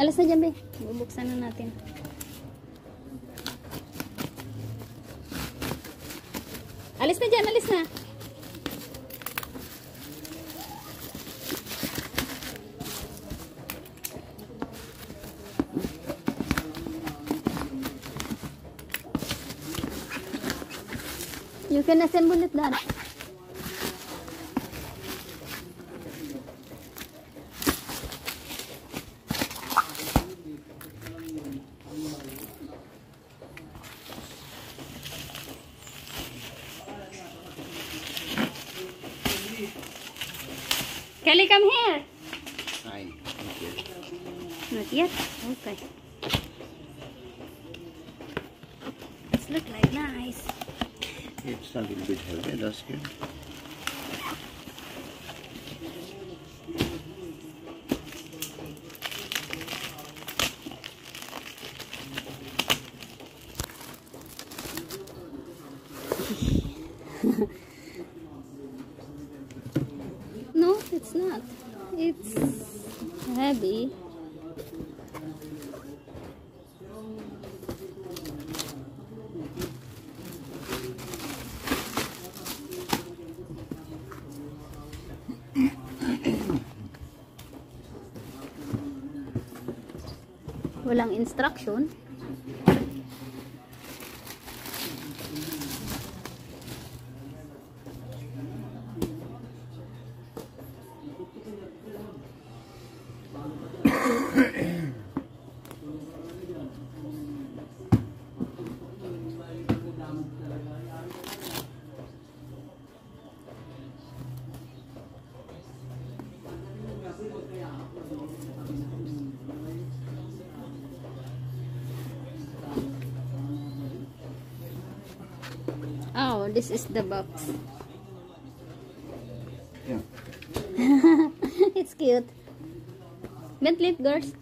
Alas na dyan, be. Bubuksan na natin. Alis na dyan, alis na. You can assemble it, Dad. Kelly, come here. Hi. Not yet. Okay. This look like nice. It's a little bit heavy, that's good. No, it's not. It's heavy. Walang instruction. Oh, this is the box. Yeah. It's cute. Vent girls.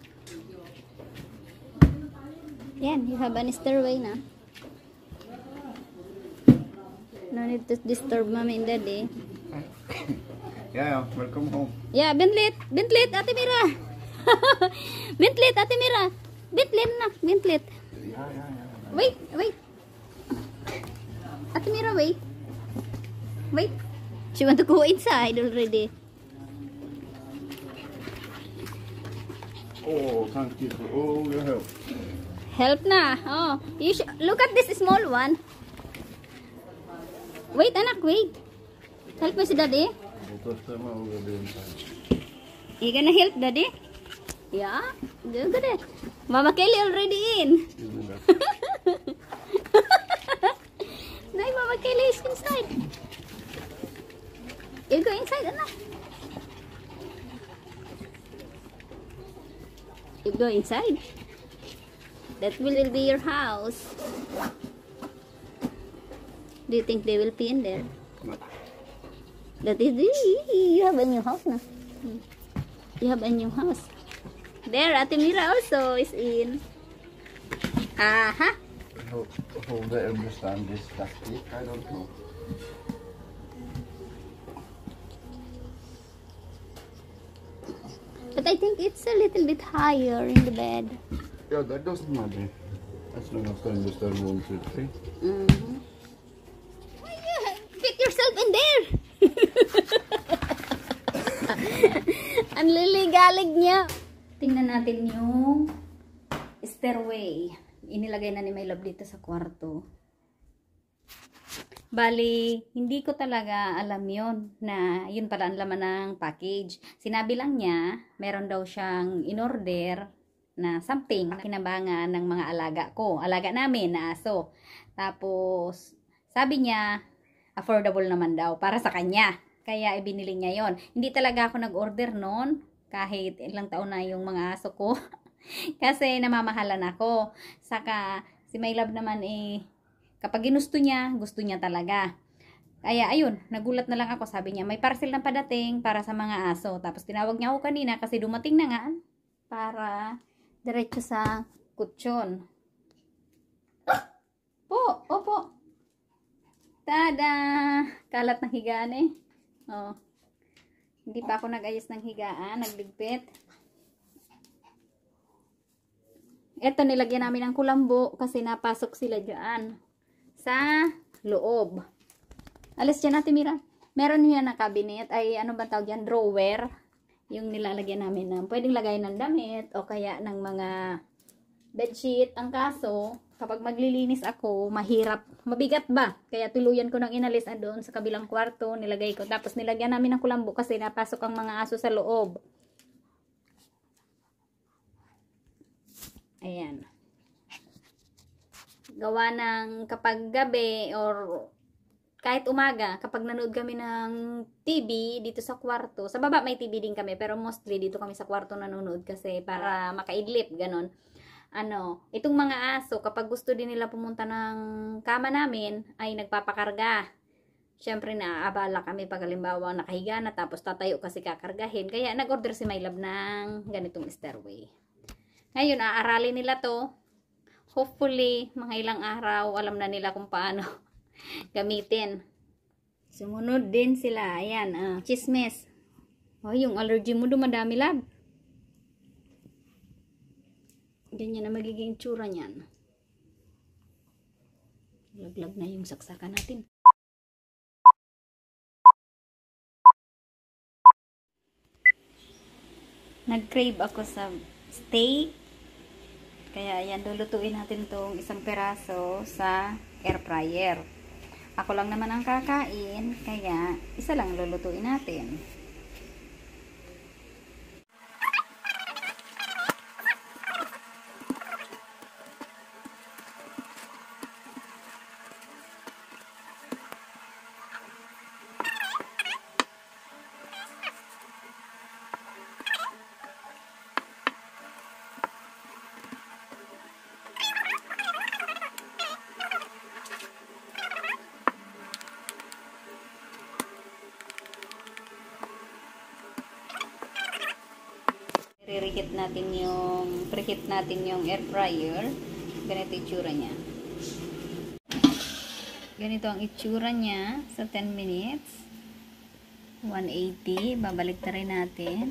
Yan, you have an stairway na. No need to disturb mommy and daddy. Yeah, welcome home. Yeah, Bentlit, Ate Mira. Bentlit, Ate Mira. Bentlit na, Bentlit. Yeah. Wait. Ate Mira, wait. Wait. She want to go inside already. Oh, thank you for all your help. Help na. Oh, you look at this small one. Wait, anak, wait. Help me si daddy. The first time I will be inside. You gonna help daddy? Yeah, good. Mama Kelly already in. You do that. No, Mama Kelly is inside. You go inside, anak. You go inside. That will be your house. Do you think they will be in there? That is, you have a new house now. You have a new house. There, Ate Mira also is in. Aha. How they understand this tactic, I don't know. But I think it's a little bit higher in the bed. Yeah, that doesn't matter. As long as I understand 1, 2, 3. Mm-hmm. Fit yourself in there. Ang liligalig niya. Tingnan natin yung stairway. Inilagay na ni My Love dito sa kwarto. Bali, hindi ko talaga alam yon na yun pala ang laman ng package. Sinabi lang niya, meron daw siyang in-order na something na kinabangan ng mga alaga ko. Alaga namin na aso. Tapos, sabi niya, affordable naman daw para sa kanya. Kaya ibinili niya yon. Hindi talaga ako nag-order noon kahit ilang taon na yung mga aso ko. Kasi namamahalan ako. Saka, si My Love naman kapag ginusto niya, gusto niya talaga. Kaya ayun, nagulat na lang ako. Sabi niya, may parcel na padating para sa mga aso. Tapos tinawag niya ako kanina kasi dumating na nga para diretso sa kutsyon. Opo. Tada! Kalat ng higaan eh. Oh. Hindi pa ako nag-ayos ng higaan, nagligpit. Ito, nilagyan namin ng kulambo kasi napasok sila dyan sa loob. Alis dyan natin, Mira. Meron niya na cabinet, ay ano ba tawag yan? Drawer. Yung nilalagyan namin ng, pwedeng lagay ng damit o kaya ng mga bedsheet. Ang kaso, kapag maglilinis ako, mahirap. Mabigat ba? Kaya tuluyan ko nang inalis doon sa kabilang kwarto, nilagay ko. Tapos nilagyan namin ng kulambo kasi napasok ang mga aso sa loob. Ayan. Gawa ng kapag gabi or kahit umaga, kapag nanood kami ng TV dito sa kwarto, sa baba may TV din kami, pero mostly dito kami sa kwarto nanonood kasi para makaidlip, ganon. Itong mga aso, kapag gusto din nila pumunta ng kama namin, ay nagpapakarga. Siyempre naaabala kami pag halimbawa nakahiga na tapos tatayo kasi kakargahin. Kaya nag-order si My Love ng ganitong stairway. Ngayon, aaralin nila to. Hopefully, mga ilang araw, alam na nila kung paano gamitin. Sumunod din sila. Ayan, chismis. Oh, yung allergy mo dumadami, lab. Ganyan na magiging tsura niyan. Laglag na yung saksakan natin. Nag-crave ako sa steak. Kaya ayan, lulutuin natin tong isang peraso sa air fryer. Ako lang naman ang kakain, kaya isa lang lulutuin natin. Preheat natin yung air fryer. Ganito itsura niya. Ganito ang itsura niya sa 10 minutes. 180. Babalik na rin natin.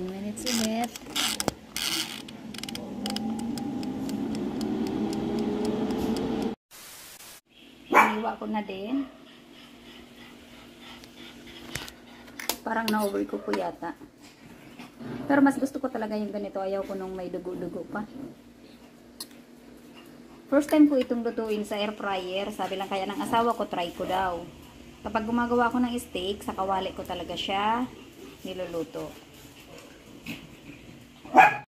Minutes ulit. Iniwa ko na din. Parang na-overcook ko yata. Pero mas gusto ko talaga yung ganito. Ayaw ko nung may dugo-dugo pa. First time ko itong lutuin sa air fryer. Sabi lang kaya ng asawa ko, try ko daw. Kapag gumagawa ako ng steak, sa kawali ko talaga siya niluluto.